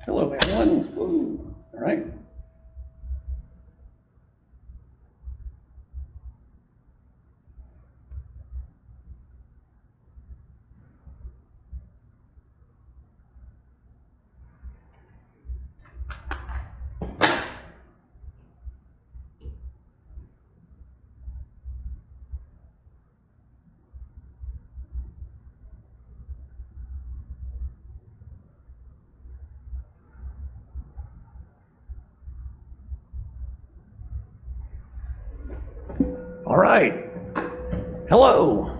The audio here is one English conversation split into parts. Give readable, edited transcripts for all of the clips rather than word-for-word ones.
Hello, everyone. Ooh, all right. All right. Hello.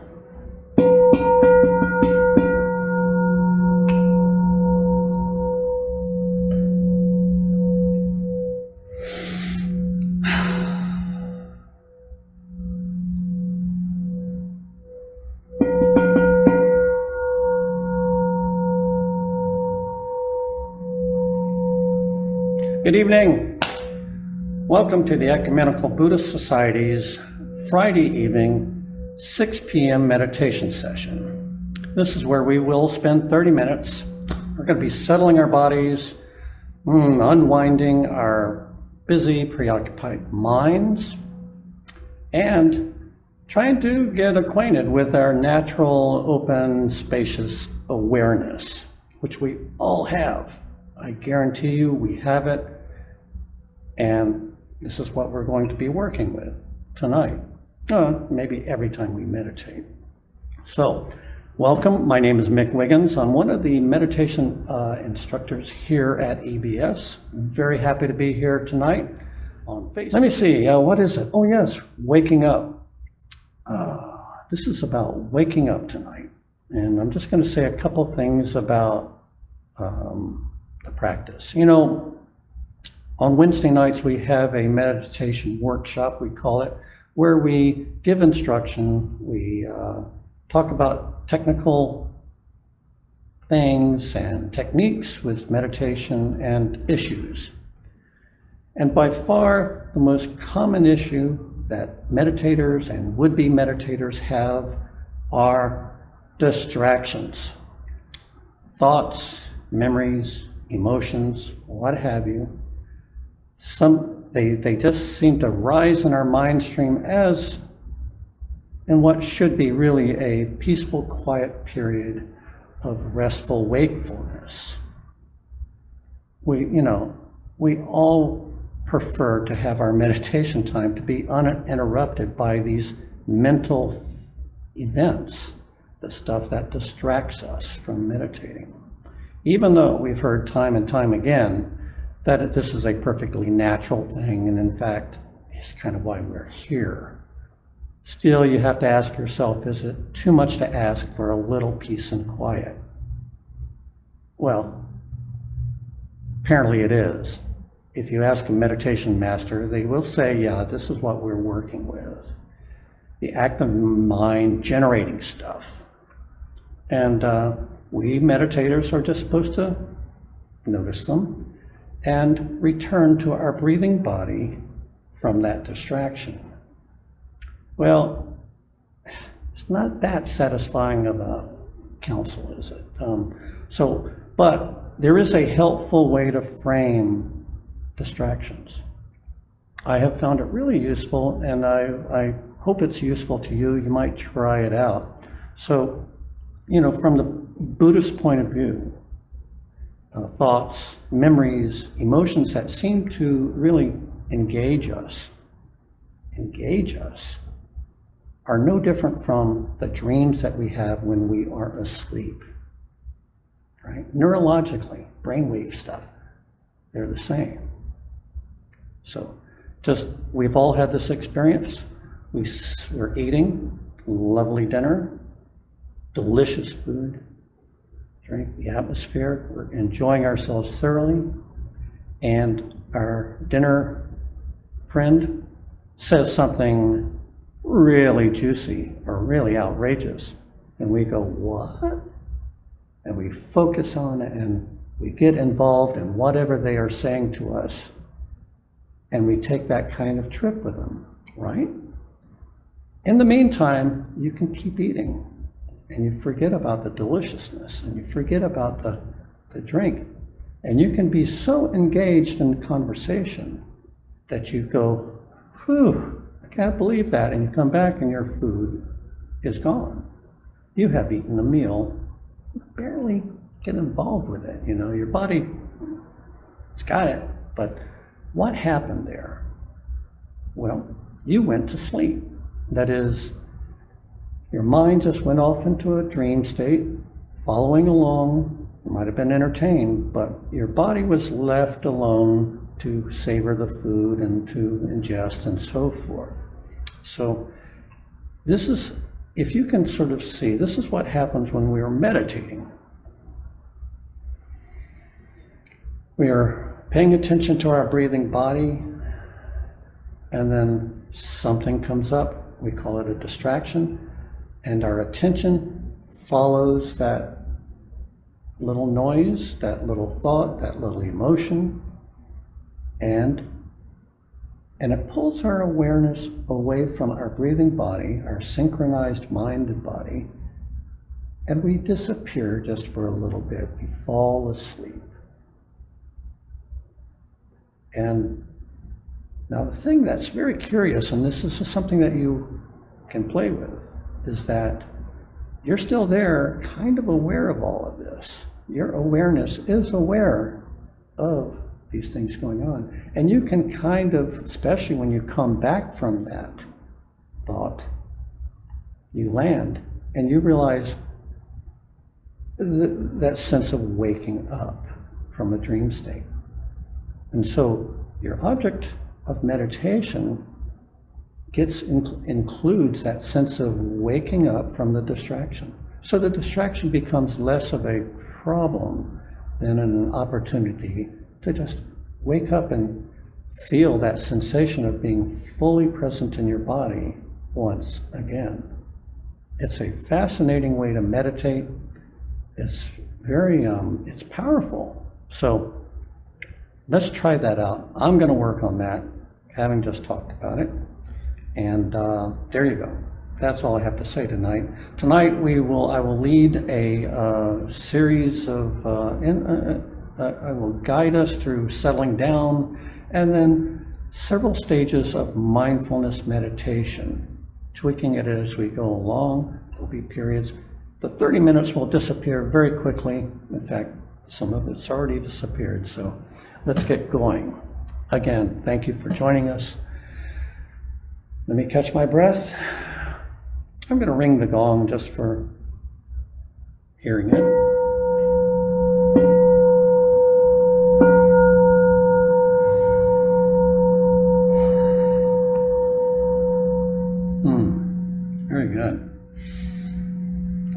Good evening. Welcome to the Ecumenical Buddhist Society's Friday evening, 6 p.m. meditation session. This is where we will spend 30 minutes. We're going to be settling our bodies, unwinding our busy, preoccupied minds, and trying to get acquainted with our natural, open, spacious awareness, which we all have. I guarantee you we have it, and this is what we're going to be working with tonight, maybe every time we meditate. So, welcome. My name is Mick Wiggins. I'm one of the meditation instructors here at EBS. I'm very happy to be here tonight on Facebook. Let me see, what is it? Oh yes, waking up. This is about waking up tonight, and I'm just going to say a couple things about the practice. You know, on Wednesday nights we have a meditation workshop, we call it, where we give instruction, we talk about technical things and techniques with meditation and issues. And by far the most common issue that meditators and would-be meditators have are distractions, thoughts, memories, emotions, what have you. They just seem to rise in our mind stream as in what should be really a peaceful, quiet period of restful wakefulness. We all prefer to have our meditation time to be uninterrupted by these mental events, the stuff that distracts us from meditating. Even though we've heard time and time again that this is a perfectly natural thing, and in fact, it's kind of why we're here. Still, you have to ask yourself, is it too much to ask for a little peace and quiet? Well, apparently it is. If you ask a meditation master, they will say, yeah, this is what we're working with. The active mind generating stuff. And we meditators are just supposed to notice them and return to our breathing body from that distraction. Well, it's not that satisfying of a counsel, is it? But there is a helpful way to frame distractions. I have found it really useful, and I hope it's useful to you. You might try it out. So, from the Buddhist point of view, thoughts, memories, emotions that seem to really engage us are no different from the dreams that we have when we are asleep, right? Neurologically, brainwave stuff, they're the same. So we've all had this experience. We're eating lovely dinner, delicious food, drink the atmosphere, we're enjoying ourselves thoroughly, and our dinner friend says something really juicy or really outrageous, and we go, what? And we focus on it, and we get involved in whatever they are saying to us, and we take that kind of trip with them, right? In the meantime, you can keep eating, and you forget about the deliciousness, and you forget about the drink. And you can be so engaged in the conversation that you go, whew, I can't believe that. And you come back and your food is gone. You have eaten a meal, barely get involved with it. You know, your body, it's got it. But what happened there? Well, you went to sleep. That is, your mind just went off into a dream state, following along. You might have been entertained, but your body was left alone to savor the food and to ingest and so forth. So this is, if you can sort of see, this is what happens when we are meditating. We are paying attention to our breathing body, and then something comes up. We call it a distraction, and our attention follows that little noise, that little thought, that little emotion, and it pulls our awareness away from our breathing body, our synchronized mind and body, and we disappear just for a little bit. We fall asleep. And now the thing that's very curious, and this is something that you can play with, is that you're still there, kind of aware of all of this. Your awareness is aware of these things going on. And you can kind of, especially when you come back from that thought, you land and you realize that sense of waking up from a dream state. And so your object of meditation includes that sense of waking up from the distraction. So the distraction becomes less of a problem than an opportunity to just wake up and feel that sensation of being fully present in your body once again. It's a fascinating way to meditate. It's very, it's powerful. So let's try that out. I'm going to work on that, having just talked about it. And there you go. That's all I have to say tonight. Tonight I will lead a series of, I will guide us through settling down, and then several stages of mindfulness meditation, tweaking it as we go along. There'll be periods. The 30 minutes will disappear very quickly. In fact, some of it's already disappeared. So let's get going. Again, thank you for joining us. Let me catch my breath. I'm going to ring the gong just for hearing it. Very good.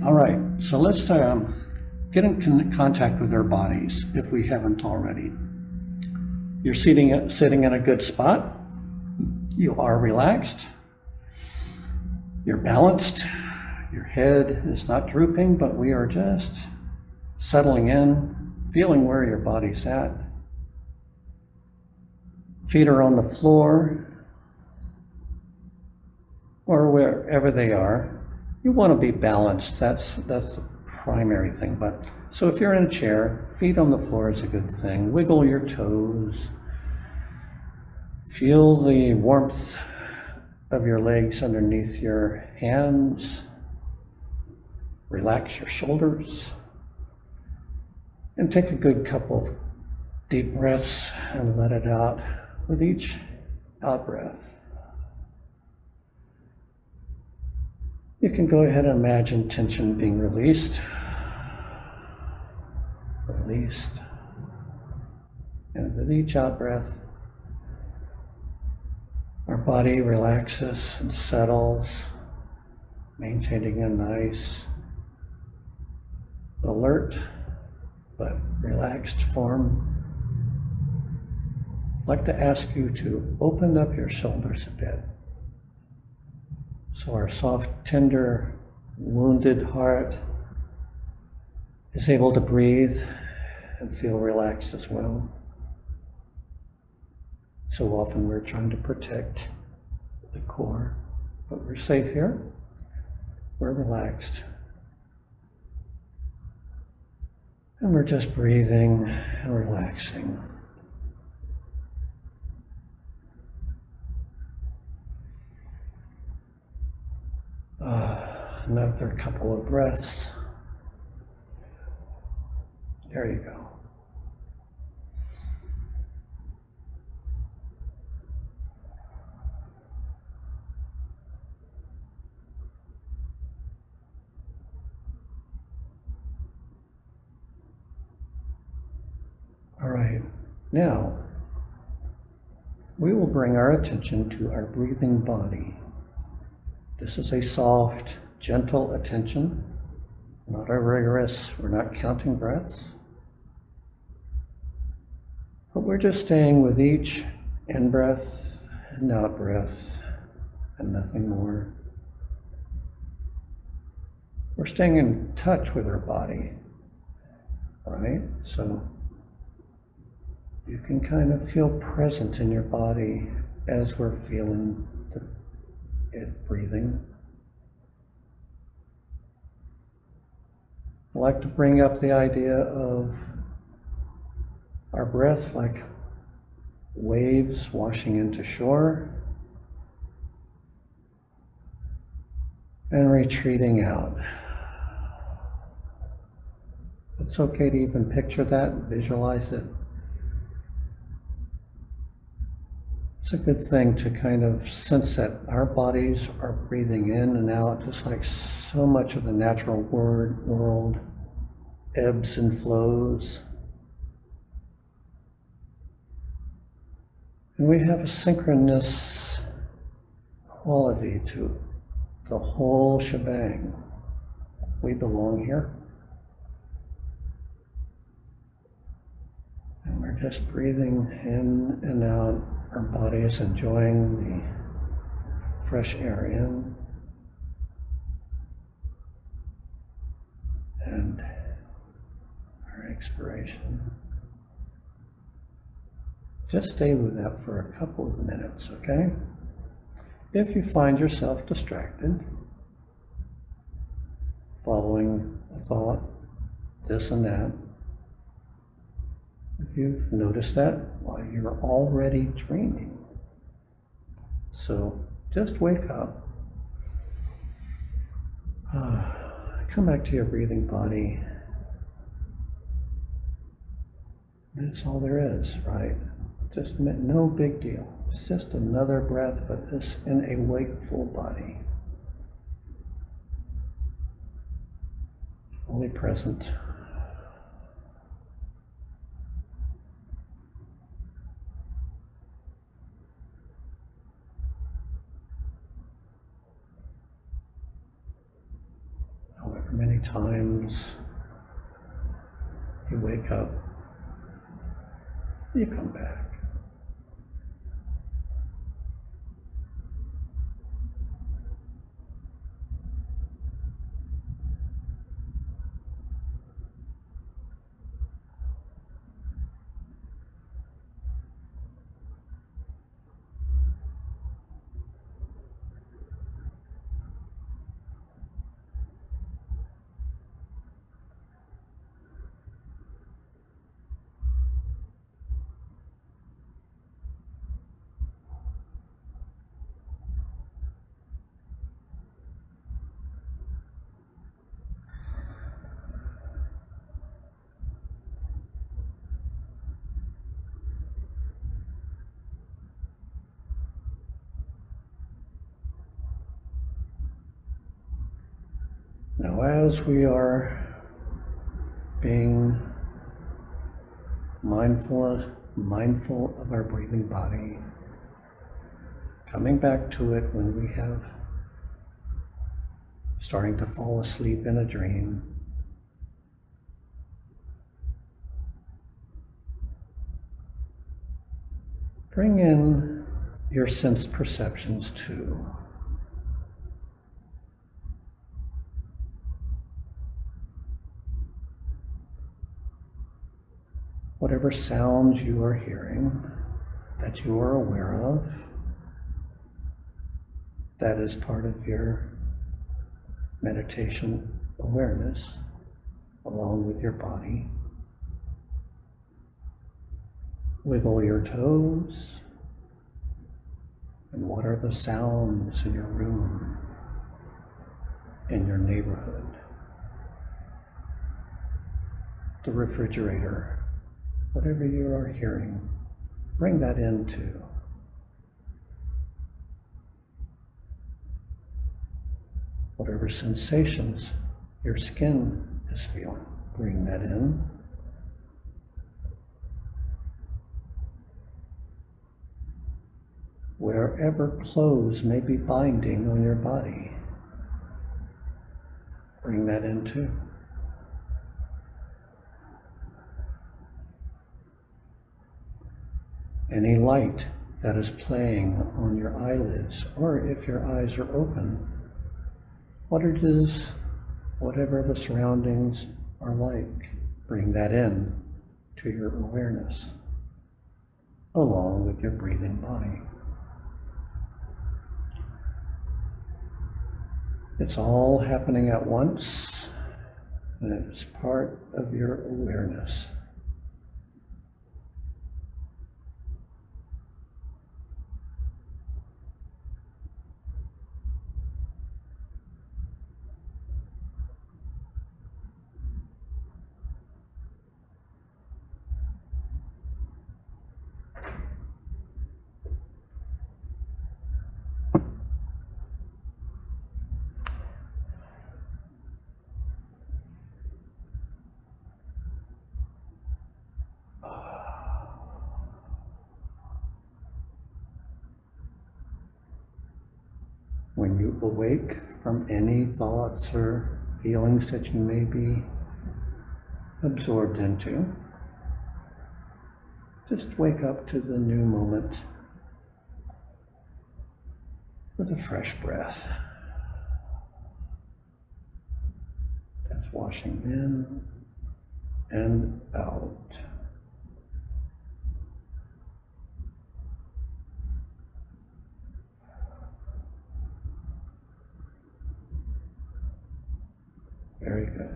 All right, so let's get in contact with our bodies if we haven't already. You're sitting in a good spot. You are relaxed. You're balanced. Your head is not drooping, but we are just settling in, feeling where your body's at. Feet are on the floor or wherever they are. You want to be balanced. That's the primary thing. But so if you're in a chair, feet on the floor is a good thing. Wiggle your toes. Feel the warmth of your legs underneath your hands. Relax your shoulders. And take a good couple of deep breaths and let it out with each out breath. You can go ahead and imagine tension being released. Released. And with each out breath, our body relaxes and settles, maintaining a nice, alert, but relaxed form. I'd like to ask you to open up your shoulders a bit. So our soft, tender, wounded heart is able to breathe and feel relaxed as well. So often we're trying to protect the core, but we're safe here. We're relaxed. And we're just breathing and relaxing. Another couple of breaths. There you go. All right, now we will bring our attention to our breathing body. This is a soft, gentle attention, not a rigorous. We're not counting breaths, but we're just staying with each in-breath and out-breath and nothing more. We're staying in touch with our body, right? So you can kind of feel present in your body as we're feeling it breathing. I like to bring up the idea of our breath like waves washing into shore and retreating out. It's okay to even picture that, visualize it. It's a good thing to kind of sense that our bodies are breathing in and out, just like so much of the natural world ebbs and flows. And we have a synchronous quality to the whole shebang. We belong here. And we're just breathing in and out. Our body is enjoying the fresh air in and our expiration. Just stay with that for a couple of minutes, okay? If you find yourself distracted, following a thought, this and that, if you've noticed that, well, you're already dreaming. So just wake up. Come back to your breathing body. That's all there is, right? Just no big deal. It's just another breath, but it's in a wakeful body. Fully present. However many times you wake up, you come back. Now, as we are being mindful of our breathing body, coming back to it when we have starting to fall asleep in a dream, bring in your sense perceptions too. Whatever sounds you are hearing that you are aware of, that is part of your meditation awareness, along with your body. Wiggle your toes. And what are the sounds in your room, in your neighborhood? The refrigerator, whatever you are hearing, bring that into. Whatever sensations your skin is feeling, bring that in. Wherever clothes may be binding on your body, bring that in too. Any light that is playing on your eyelids, or if your eyes are open, what it is, whatever the surroundings are like, bring that in to your awareness, along with your breathing body. It's all happening at once, and it's part of your awareness. When you awake from any thoughts or feelings that you may be absorbed into, just wake up to the new moment with a fresh breath. That's washing in and out. Very good.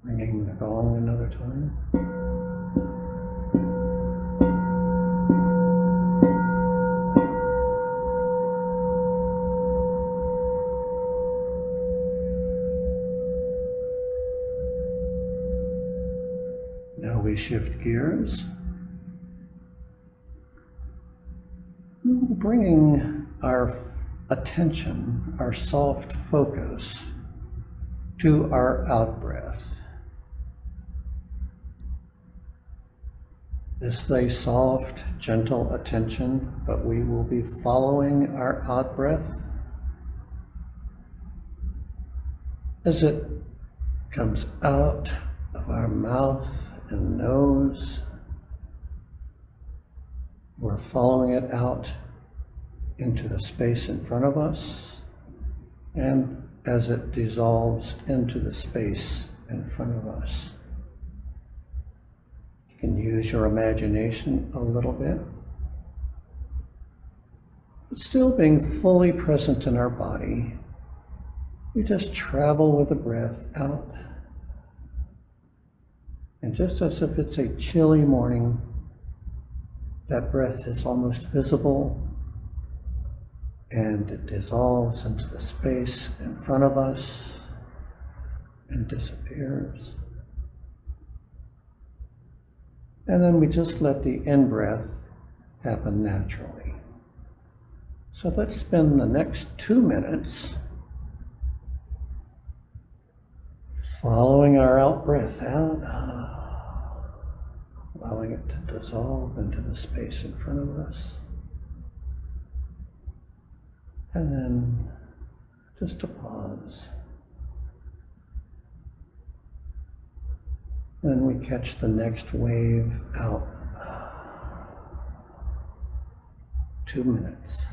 Ringing the gong another time. Now we shift gears, bringing our attention, our soft focus, to our out-breath. This is a soft, gentle attention, but we will be following our out-breath as it comes out of our mouth and nose. We're following it out into the space in front of us, and as it dissolves into the space in front of us. You can use your imagination a little bit, but still being fully present in our body. We just travel with the breath out. And just as if it's a chilly morning, that breath is almost visible, and it dissolves into the space in front of us and disappears. And then we just let the in-breath happen naturally. So let's spend the next 2 minutes following our out-breath out, allowing it to dissolve into the space in front of us. And then just a pause. Then we catch the next wave out. 2 minutes.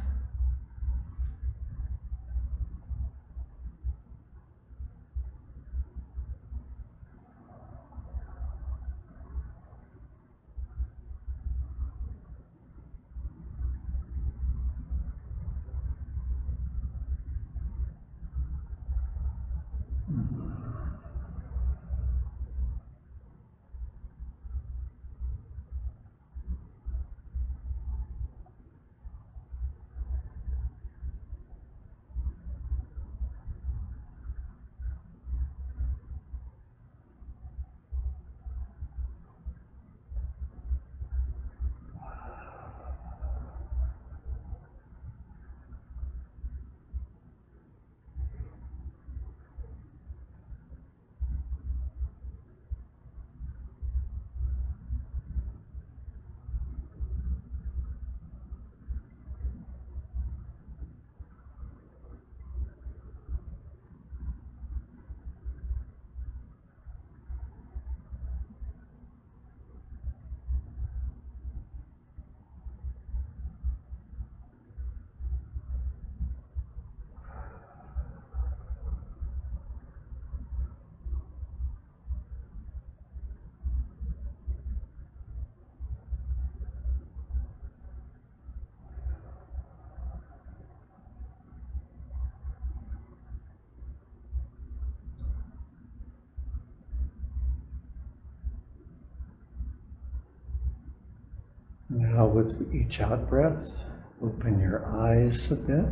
Now with each out breath, open your eyes a bit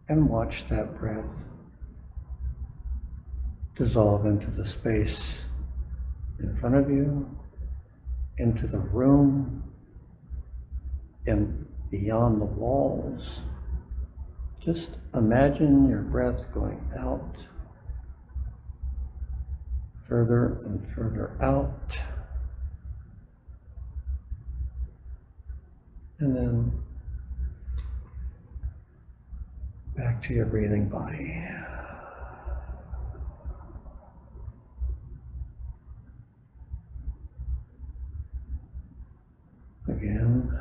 and watch that breath dissolve into the space in front of you, into the room, and beyond the walls. Just imagine your breath going out, further and further out, and then back to your breathing body. Again,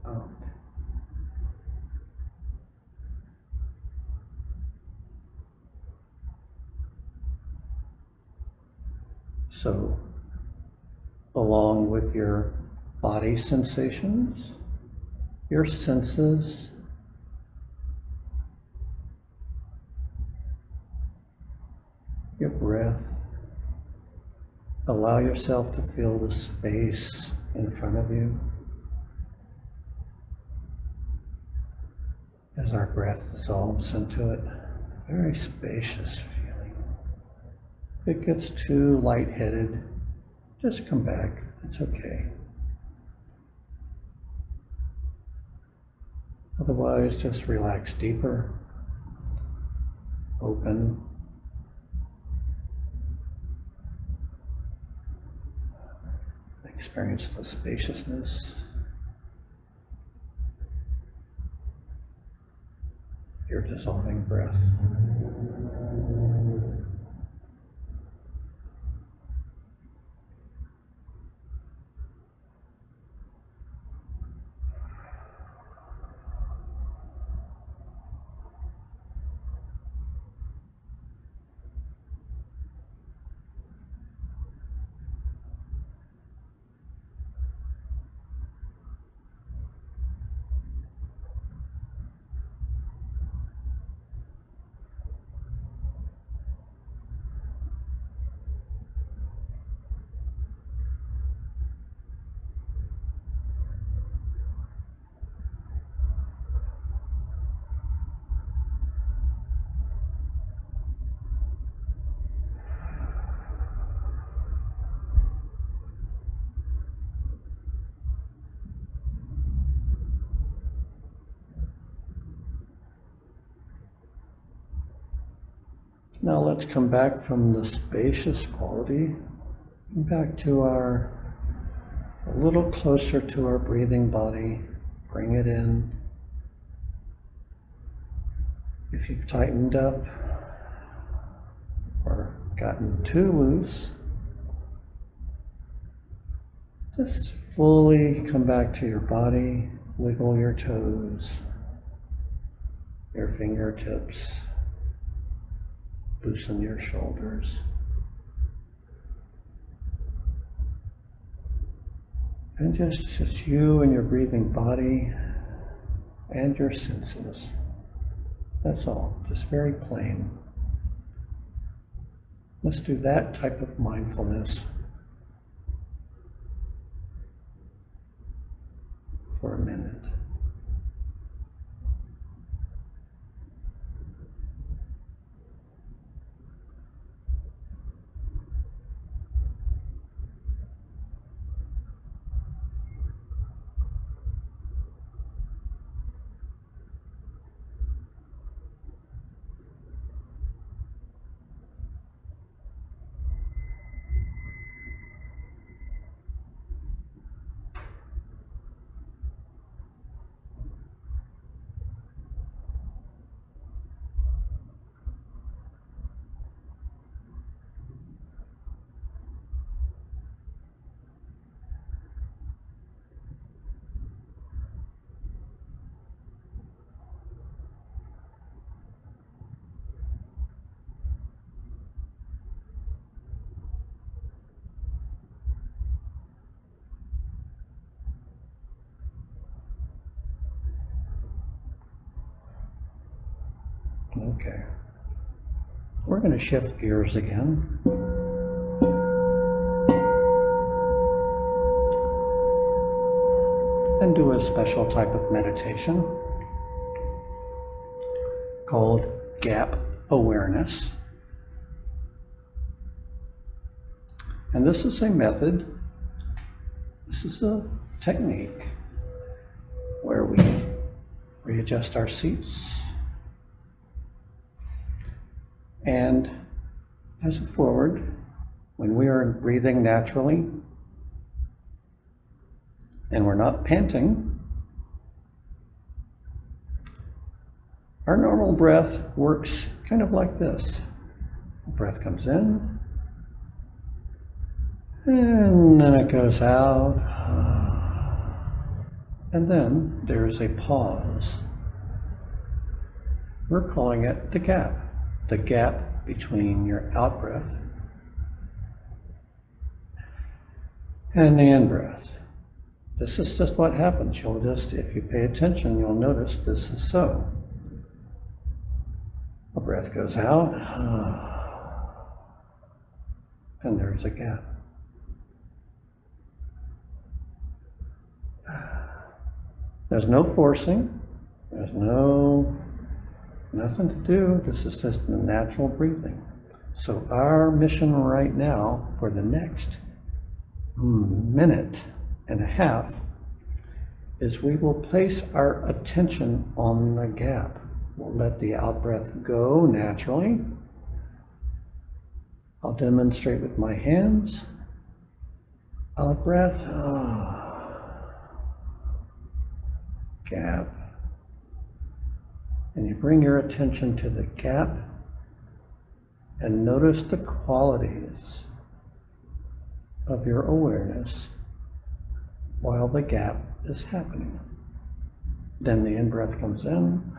out. So, along with your body sensations, your senses, your breath, allow yourself to feel the space in front of you as our breath dissolves into it. Very spacious feeling. If it gets too lightheaded, just come back. It's okay. Otherwise, just relax deeper, open. Experience the spaciousness, your dissolving breath. Now let's come back from the spacious quality back to a little closer to our breathing body. Bring it in. If you've tightened up or gotten too loose, just fully come back to your body. Wiggle your toes, your fingertips. Loosen your shoulders. And just you and your breathing body and your senses. That's all, just very plain. Let's do that type of mindfulness for a minute. Okay. We're going to shift gears again. and do a special type of meditation called gap awareness. And this is a method, this is a technique where we readjust our seats and as a forward, when we are breathing naturally and we're not panting, our normal breath works kind of like this. The breath comes in, and then it goes out, and then there's a pause. We're calling it the gap between your out breath and the in breath. This is just what happens. If you pay attention, you'll notice this is so. A breath goes out, and there's a gap. There's no forcing, there's nothing to do. This is just the natural breathing. So our mission right now for the next minute and a half is we will place our attention on the gap. We'll let the out breath go naturally. I'll demonstrate with my hands. Out breath, gap. And you bring your attention to the gap and notice the qualities of your awareness while the gap is happening. Then the in-breath comes in,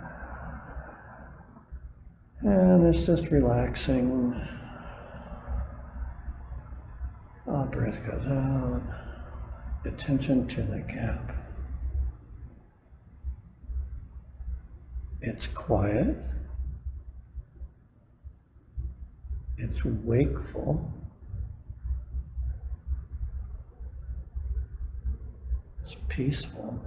and it's just relaxing. Out-breath goes out, attention to the gap. It's quiet, it's wakeful, it's peaceful,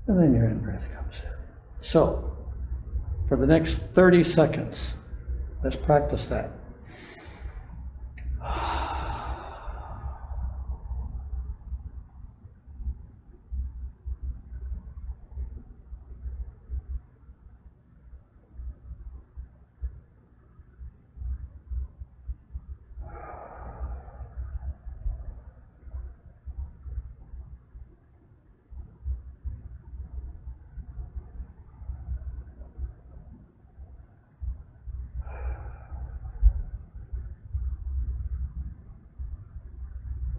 and then your in-breath comes in. So, for the next 30 seconds, let's practice that.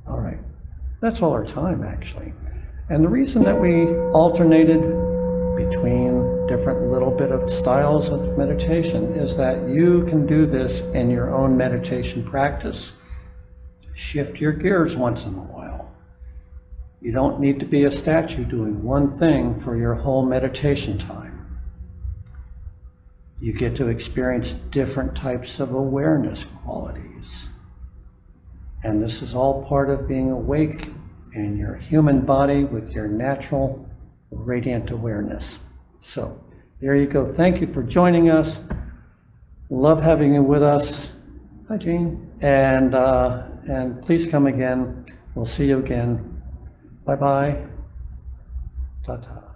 All right, that's all our time actually. And the reason that we alternated between different little bit of styles of meditation is that you can do this in your own meditation practice. Shift your gears once in a while. You don't need to be a statue doing one thing for your whole meditation time. You get to experience different types of awareness qualities. And this is all part of being awake in your human body with your natural radiant awareness. So there you go. Thank you for joining us. Love having you with us. Hi, Jean. And please come again. We'll see you again. Bye-bye. Ta-ta.